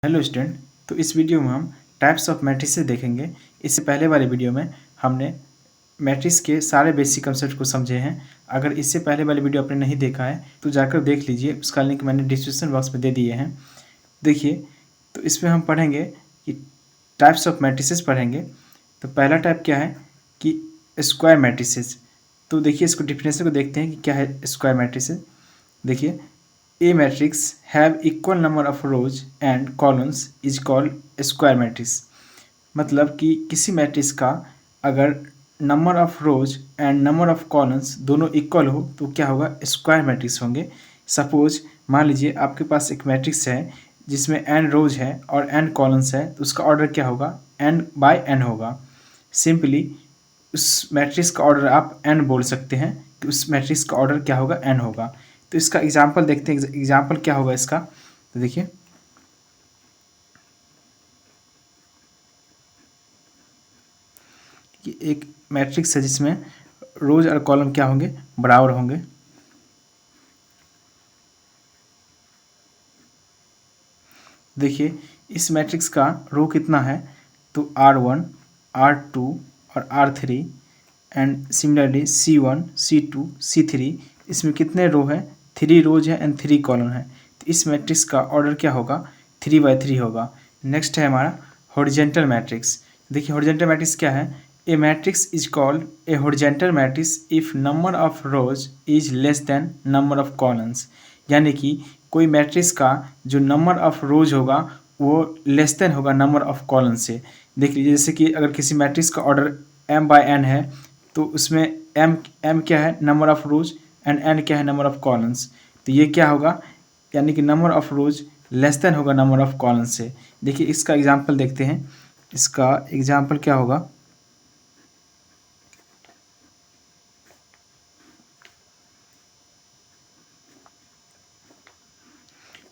Hello student. तो इस video में हम टाइप्स ऑफ मैट्रिसेस देखेंगे। इससे पहले वाले वीडियो में हमने मैट्रिक्स के सारे बेसिक कंसेप्ट को समझे हैं। अगर इससे पहले वाले वीडियो आपने नहीं देखा है तो जाकर देख लीजिए, उसका लिंक मैंने डिस्क्रिप्शन बॉक्स में दे दिए हैं। देखिए, तो इसमें हम पढ़ेंगे कि टाइप्स ऑफ मैट्रिसेस पढ़ेंगे। तो पहला टाइप क्या है कि स्क्वायर मैट्रिसेस। तो देखिए, इसको डिफिनेशन को देखते हैं कि क्या है स्क्वायर मैट्रिसेस। देखिए, A matrix have equal number of rows and columns is called square matrix। मतलब कि किसी मैट्रिक्स का अगर number of rows and number of columns दोनों इक्वल हो तो क्या होगा, स्क्वायर मैट्रिक्स होंगे। सपोज मान लीजिए आपके पास एक मैट्रिक्स है जिसमें n रोज है और n कॉलम्स है, तो उसका ऑर्डर क्या होगा, n बाय n होगा। सिंपली उस मैट्रिक्स का ऑर्डर आप n बोल सकते हैं कि उस मैट्रिक्स का ऑर्डर क्या होगा, n होगा। तो इसका एग्जाम्पल देखते हैं, एग्जाम्पल क्या होगा इसका। तो देखिए, कि एक मैट्रिक्स है जिसमें रोज और कॉलम क्या होंगे, बराबर होंगे। देखिए, इस मैट्रिक्स का रो कितना है, तो R1, R2 और R3 and similarly C1, C2, C3। इसमें कितने रो हैं, 3 रोज है एंड 3 कॉलम है। तो इस मैट्रिक्स का ऑर्डर क्या होगा, 3/3 होगा। नेक्स्ट है हमारा हॉरिजेंटल मैट्रिक्स। देखिए, हॉरिजेंटल मैट्रिक्स क्या है, a matrix is called a horizontal matrix if number of rows is less than number of columns. यानी कि कोई मैट्रिक्स का जो नंबर ऑफ रोज होगा वो लेस देन होगा नंबर ऑफ कॉलम से। देख लीजिए, जैसे कि अगर किसी मैट्रिक्स का ऑर्डर m/n है तो उसमें m क्या है, number of rows, and n क्या है, नंबर ऑफ कॉलम्स। तो ये क्या होगा, यानी कि number of rose less than होगा नंबर ऑफ कॉलम्स से। देखिए, इसका एग्जांपल देखते हैं। इसका एग्जांपल क्या होगा,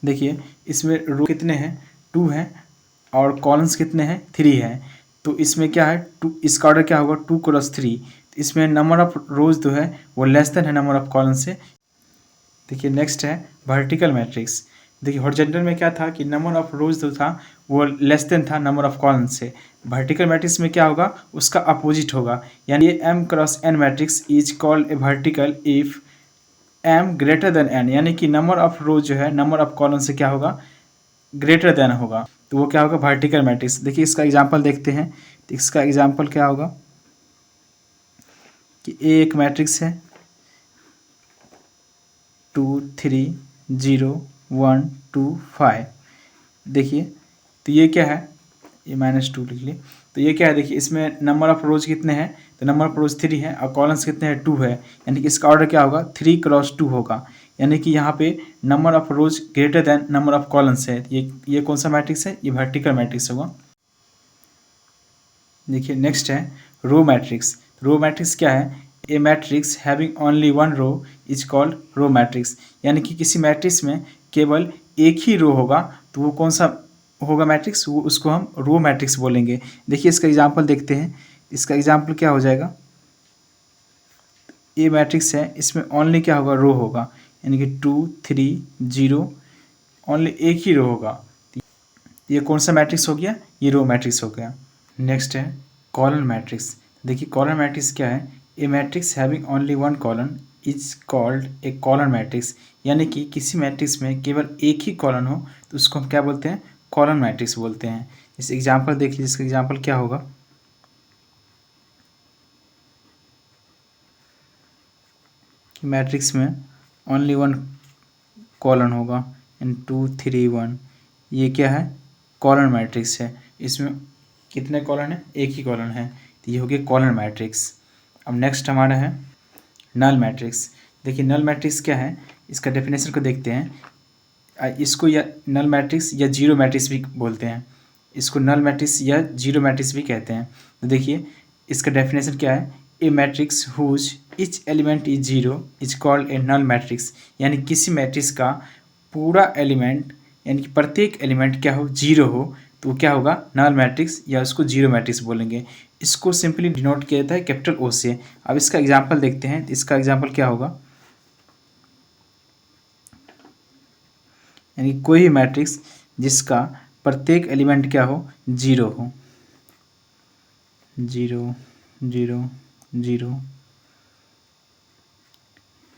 देखिए इसमें रो कितने हैं, 2 हैं और कॉलम्स कितने हैं, 3 हैं। तो इसमें क्या है, टू, इसका ऑर्डर क्या होगा, 2x3। इसमें नंबर ऑफ रोज जो है वो लेस देन है नंबर ऑफ कॉलम से। देखिए, नेक्स्ट है वर्टिकल मैट्रिक्स। देखिए, हॉरिजॉन्टल में क्या था कि नंबर ऑफ रोज जो था वो लेस देन था नंबर ऑफ कॉलम से। वर्टिकल मैट्रिक्स में क्या होगा, उसका अपोजिट होगा। यानी ये m×n matrix is called A vertical if m greater than n। यानी कि नंबर ऑफ रोज जो है नंबर ऑफ कॉलम से क्या होगा, ग्रेटर देन होगा, तो वो क्या होगा, वर्टिकल मैट्रिक्स। देखिए, इसका एग्जांपल देखते हैं। तो इसका एग्जांपल क्या होगा कि एक मैट्रिक्स है 2 3 0 1 2 5। देखिए, तो ये क्या है, ये -2 लिख लिए। तो ये क्या है, देखिए इसमें नंबर ऑफ रोज कितने हैं, तो नंबर ऑफ रोज 3 है और कॉलम्स कितने हैं, 2 है। यानी कि इसका ऑर्डर क्या होगा, 3×2 होगा। यानी कि यहाँ पे number of rose greater than number of columns है। ये कौन सा मैट्रिक्स है, ये वर्टिकल मैट्रिक्स होगा। देखिए, नेक्स्ट है रो मैट्रिक्स। रो मैट्रिक्स क्या है, a matrix having only one row is called row matrix. यानी कि किसी मैट्रिक्स में केवल एक ही रो होगा तो वो कौन सा होगा मैट्रिक्स, वो उसको हम रो मैट्रिक्स बोलेंगे। देखिए, इसका एग्जांपल देखते हैं। इसका एग्जांपल क्या हो जाएगा, ए मैट्रिक्स है, इसमें ओनली क्या होगा, रो होगा। यानी कि 2 3 0, ओनली एक ही रो होगा। ये कौन सा मैट्रिक्स हो गया, ये रो मैट्रिक्स हो गया। नेक्स्ट है कॉलम मैट्रिक्स। देखिए, कॉलम मैट्रिक्स क्या है, a matrix having only one column is called a column matrix. यानी कि किसी मैट्रिक्स में केवल एक ही कॉलम हो तो उसको हम क्या बोलते हैं, कॉलम मैट्रिक्स बोलते हैं। इस एग्जांपल देख लीजिए, इसका एग्जांपल क्या होगा कि मैट्रिक्स में ओनली वन कॉलम होगा एंड 2 3 1। ये क्या है, कॉलम मैट्रिक्स है। इसमें कितने कॉलम है, एक ही कॉलम है, तो ये हो गया कॉलम मैट्रिक्स। अब नेक्स्ट हमारा है नल मैट्रिक्स। देखिए, नल मैट्रिक्स क्या है, इसका डेफिनेशन को देखते हैं। इसको या नल मैट्रिक्स या जीरो मैट्रिक्स भी बोलते हैं। इसको नल मैट्रिक्स या जीरो मैट्रिक्स भी कहते हैं। तो देखिए, इसका डेफिनेशन क्या है, a matrix whose each element is zero is called a null matrix. यानी किसी मैट्रिक्स का पूरा एलिमेंट, यानी कि प्रत्येक एलिमेंट क्या हो, जीरो हो, तो क्या होगा, नल मैट्रिक्स या उसको जीरो मैट्रिक्स बोलेंगे। इसको सिंपली डिनोट किया जाता है कैपिटल ओ से। अब इसका एग्जांपल देखते हैं। इसका एग्जांपल क्या होगा, यानी कोई भी मैट्रिक्स जिसका प्रत्येक एलिमेंट क्या हो, 0 हो, 0 0 0।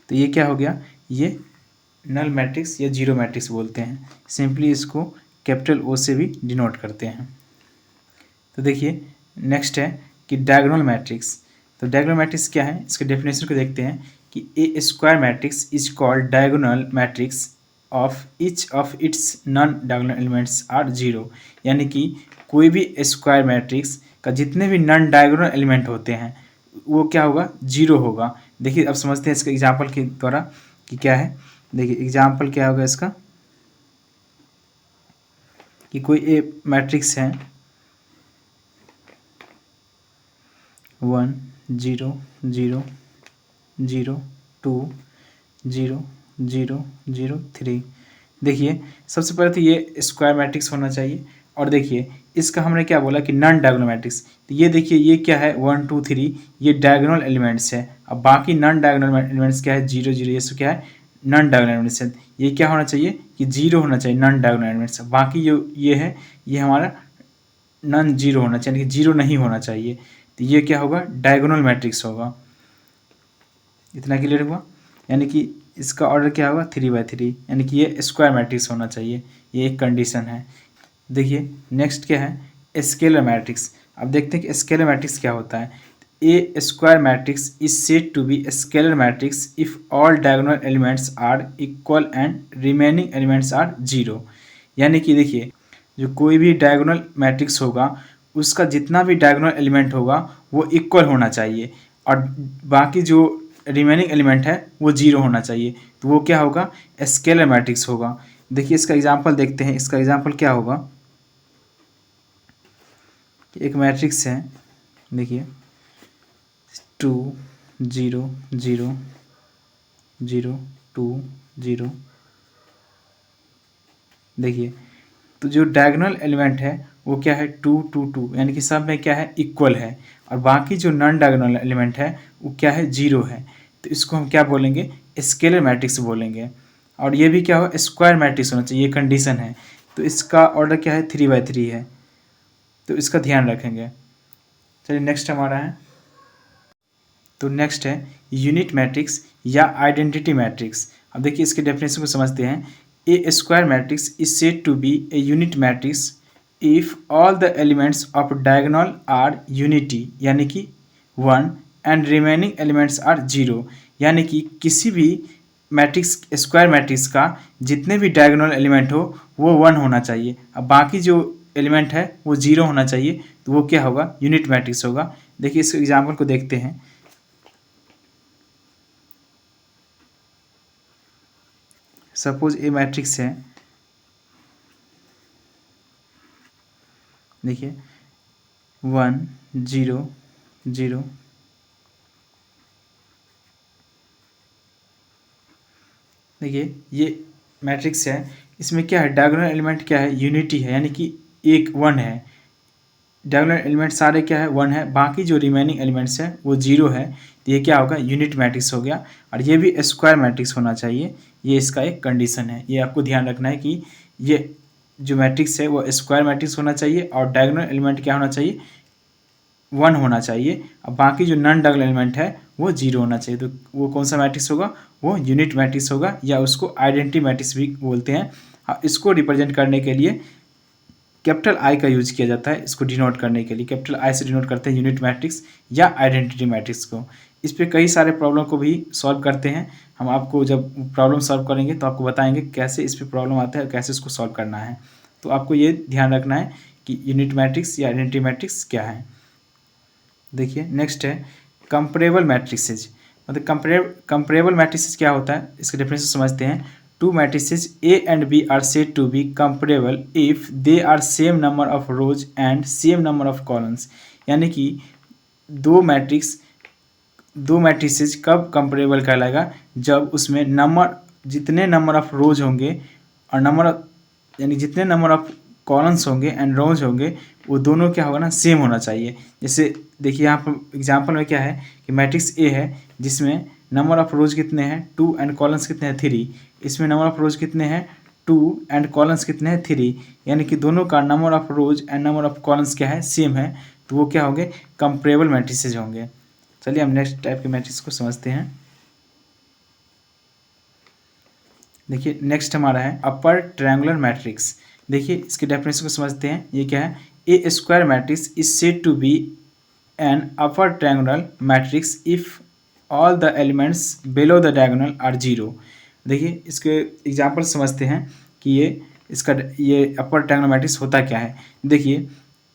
तो ये क्या हो गया, ये नल मैट्रिक्स या जीरो मैट्रिक्स बोलते हैं। सिंपली इसको कैपिटल ओ से भी डिनोट करते हैं। तो देखिए नेक्स्ट है कि डायगोनल मैट्रिक्स। तो डायगोनल मैट्रिक्स क्या है, इसके डेफिनेशन को देखते हैं कि a square matrix is called diagonal matrix of each of its non diagonal elements are 0। यानी कि कोई भी स्क्वायर मैट्रिक्स का जितने भी नॉन डायगोनल एलिमेंट होते हैं वो क्या होगा, 0 होगा। देखिए अब समझते हैं इसके एग्जाम्पल के द्वारा कि क्या है। देखिए एग्जाम्पल क्या होगा इसका, कि कोई ए मैट्रिक्स है 1 0 0 0 2 0 0 0 3। देखिए सबसे पहले तो ये स्क्वायर मैट्रिक्स होना चाहिए। और देखिए इसका हमने क्या बोला कि नॉन डायगोनल मैट्रिक्स। तो ये देखिए ये क्या है 1 2 3, ये डायगोनल एलिमेंट्स है। अब बाकी नॉन डायगोनल एलिमेंट्स क्या है 0 0, ये सब क्या है नॉन डायगोनल एलिमेंट्स है। ये क्या होना चाहिए कि 0 होना चाहिए नॉन डायगोनल एलिमेंट्स। बाकी जो ये है ये हमारा नॉन 0 होना चाहिए, यानी कि 0 नहीं होना चाहिए। तो ये क्या होगा, डायगोनल मैट्रिक्स होगा। इतना क्लियर हुआ। यानी कि इसका ऑर्डर क्या होगा 3/3, यानी कि ये स्क्वायर मैट्रिक्स होना चाहिए। ये एक कंडीशन है। देखिए नेक्स्ट क्या है, स्केलर मैट्रिक्स। अब देखते हैं कि स्केलर मैट्रिक्स क्या होता है। A square matrix is said to be scalar matrix if all diagonal elements are equal and remaining elements are 0। यानी कि देखिए जो कोई भी डायगोनल मैट्रिक्स होगा उसका जितना भी डायगोनल एलिमेंट होगा वो इक्वल होना चाहिए और बाकी जो रिमेनिंग एलिमेंट है वो 0 होना चाहिए। तो वो क्या होगा, स्केलर मैट्रिक्स होगा। देखिए इसका एग्जांपल देखते हैं। इसका एग्जांपल क्या होगा, एक मैट्रिक्स है, देखिए 2 0 0 0 2 0। देखिए तो जो डायगोनल एलिमेंट है वो क्या है 2 2 2, यानी कि सब में क्या है इक्वल है। और बाकी जो नॉन डायगोनल एलिमेंट है वो क्या है 0 है। तो इसको हम क्या बोलेंगे, स्केलर मैट्रिक्स बोलेंगे। और ये भी क्या हो, स्क्वायर मैट्रिक्स होना चाहिए, ये कंडीशन है। तो इसका ऑर्डर क्या है 3/3 है। तो इसका ध्यान रखेंगे। चलिए नेक्स्ट हमारा है, तो नेक्स्ट है यूनिट मैट्रिक्स या आइडेंटिटी मैट्रिक्स। अब देखिए इसके डेफिनेशन को समझते हैं। A square matrix is said to be a unit matrix if all the elements of diagonal are unity, यानी कि 1 एंड रिमेनिंग एलिमेंट्स आर 0। यानी कि किसी भी मैट्रिक्स स्क्वायर मैट्रिक्स का जितने भी डायगोनल एलिमेंट हो वो 1 होना चाहिए। अब बाकी जो एलिमेंट है वो 0 होना चाहिए। तो वो क्या होगा, यूनिट मैट्रिक्स होगा। देखिए इस एग्जाम्पल को देखते हैं। सपोज ए मैट्रिक्स है, देखिए 1 0 0 देखिए ये मैट्रिक्स है। इसमें क्या है, डायगोनल एलिमेंट क्या है, यूनिटी है, यानी कि एक 1 है। डायगोनल एलिमेंट सारे क्या है 1 है, बाकी जो रिमेनिंग एलिमेंट्स है वो 0 है। तो ये क्या होगा, यूनिट मैट्रिक्स हो गया। और ये भी स्क्वायर मैट्रिक्स होना चाहिए, ये इसका एक कंडीशन है। ये आपको ध्यान रखना है कि ये जो मैट्रिक्स है वो स्क्वायर मैट्रिक्स होना चाहिए और डायगोनल एलिमेंट क्या होना चाहिए, 1 होना चाहिए। अब बाकी जो नॉन डायगोनल एलिमेंट है वो 0 होना चाहिए। तो वो कौन सा मैट्रिक्स होगा, वो यूनिट मैट्रिक्स होगा, या उसको आइडेंटिटी मैट्रिक्स भी बोलते हैं। इसको रिप्रेजेंट करने के लिए कैपिटल आई का यूज किया जाता है। इसको डिनोट करने के लिए कैपिटल आई से डिनोट करते हैं यूनिट मैट्रिक्स या आइडेंटिटी मैट्रिक्स को। इस पे कई सारे प्रॉब्लम को भी सॉल्व करते हैं। हम आपको जब प्रॉब्लम सॉल्व करेंगे तो आपको बताएंगे कैसे इस पे प्रॉब्लम आता है और कैसे इसको सॉल्व करना है। तो आपको ये ध्यान रखना है कि यूनिट मैट्रिक्स या आइडेंटिटी मैट्रिक्स क्या है। देखिए नेक्स्ट है कंपेरेबल मैट्रिसेज। मतलब कंपेरेबल मैट्रिसेज क्या होता है, इसके डेफिनेशन समझते हैं। Two matrices A and B are said to be comparable if they are same number of rows and same number of columns. यानी कि दो मैट्रिसेज कब कंपेरेबल कहलाएगा, जब उसमें जितने नंबर ऑफ रोज होंगे और यानी जितने नंबर ऑफ कॉलम्स होंगे एंड रोज होंगे वो दोनों क्या होगा ना, सेम होना चाहिए। जैसे देखिए यहाँ पर एग्जांपल में क्या है कि मैट्रिक्स ए है जिसमें नंबर ऑफ रोज कितने हैं 2 एंड कॉलम्स कितने हैं 3। इसमें नंबर ऑफ रोज कितने हैं 2 एंड कॉलम्स कितने हैं 3, यानी कि दोनों का number of rows and number of columns क्या है सेम है, तो वो क्या होंगे कंपेरेबल मैट्रिसेज होंगे। चलिए हम नेक्स्ट टाइप के मैट्रिक्स को समझते हैं। देखिए नेक्स्ट हमारा है अपर ट्रायंगुलर मैट्रिक्स। देखिए इसके डेफिनेशन को समझते हैं। ये क्या है, a square matrix is said to be an upper triangular matrix if all the elements below the diagonal are zero. देखिए इसके एग्जाम्पल समझते हैं कि ये अपर ट्रायंगुलर मैट्रिक्स होता क्या है। देखिए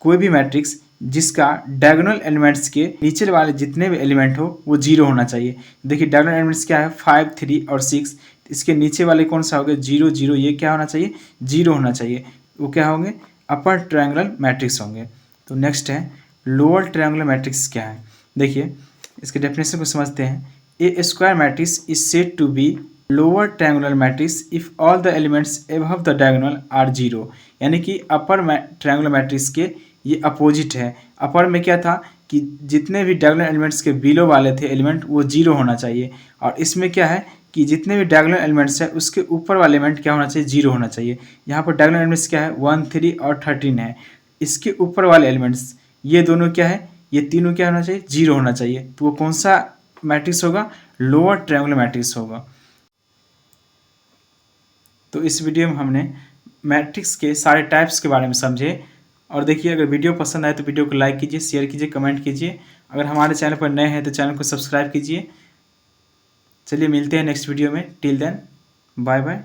कोई भी मैट्रिक्स जिसका डायगोनल एलिमेंट्स के नीचे वाले जितने भी एलिमेंट हो वो जीरो होना चाहिए। देखिए डायगोनल एलिमेंट्स क्या है 5, 3 और 6, इसके नीचे वाले कौन सा हो गए 0, 0, ये क्या होना चाहिए जीरो होना चाहिए, वो क्या होंगे अपर ट्रायंगुलर मैट्रिक्स होंगे। तो नेक्स्ट है लोअर ट्रायंगुलर मैट्रिक्स क्या है। देखिए इसके डेफिनेशन को समझते हैं। A square matrix is said to be lower triangular matrix if all the elements above the diagonal are zero, यानी कि अपर ट्रायंगुलर मैट्रिक्स के ये अपोजिट है। अपर में क्या था कि जितने भी डायगोनल एलिमेंट्स के बिलो वाले थे एलिमेंट वो जीरो होना चाहिए, और इसमें क्या है कि जितने भी डायगोनल एलिमेंट्स है उसके ऊपर वाले एलिमेंट क्या होना चाहिए जीरो होना चाहिए। यहाँ पर डायगोनल एलिमेंट्स क्या है 1, 3 और 13 है, इसके ऊपर वाले एलिमेंट्स ये दोनों क्या है, ये तीनों क्या होना चाहिए जीरो होना चाहिए, तो वो कौन सा मैट्रिक्स होगा लोअर ट्रायंगुलर मैट्रिक्स होगा। तो इस वीडियो में हमने मैट्रिक्स के सारे टाइप्स के बारे में समझे। और देखिए अगर वीडियो पसंद आए तो वीडियो को लाइक कीजिए, शेयर कीजिए, कमेंट कीजिए। अगर हमारे चैनल पर नए हैं तो चैनल को सब्सक्राइब कीजिए। चलिए मिलते हैं नेक्स्ट वीडियो में, टिल देन बाय बाय।